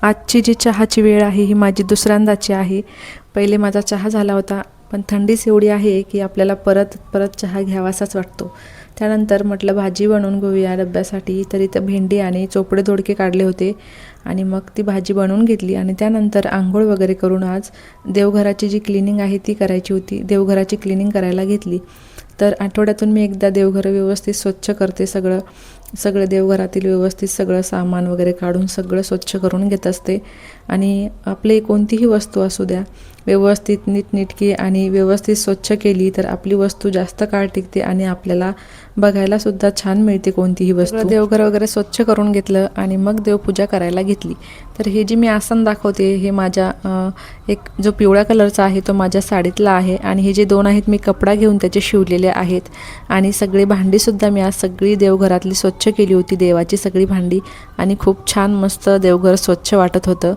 आजची जी चहाची वेळ आहे ही माझी दुसऱ्यांदाची आहे। पहिले माझा चहा झाला होता, पण थंडीच एवढी आहे की आपल्याला परत परत चहा घ्यावासाच वाटतो। त्यानंतर म्हटलं भाजी बनवून घेऊया डब्यासाठी। तर इथं भेंडी आणि चोपडे दोडके काढले होते आणि मग ती भाजी बनवून घेतली आणि त्यानंतर आंघोळ वगैरे करून आज देवघराची जी क्लिनिंग आहे ती करायची होती। देवघराची क्लिनिंग करायला घेतली। तर आठवड्यातून मी एकदा देवघर व्यवस्थित स्वच्छ करते। सगळं देवघरातील व्यवस्थित सगळं सामान वगैरे काढून सगळं स्वच्छ करून घेत असते। आणि आपली कोणतीही वस्तू असू द्या, व्यवस्थित नीटनेटकी आणि व्यवस्थित स्वच्छ केली तर आपली वस्तू जास्त काळ टिकते आणि आपल्याला बघायला सुद्धा छान मिळते कोणतीही वस्तू। देवघर वगैरे स्वच्छ करून घेतलं आणि मग देवपूजा करायला घेतली। तर हे जे मी आसन दाखवते हे माझ्या एक जो पिवळ्या कलरचा आहे तो माझ्या साडीतला आहे आणि हे जे दोन आहेत मी कपडा घेऊन त्याचे शिवलेले आहेत। आणि सगळी भांडी सुद्धा मी आज सगळी देवघरातली स्वच्छ केली होती, देवाची सगळी भांडी, आणि खूप छान मस्त देवघर स्वच्छ वाटत होतं।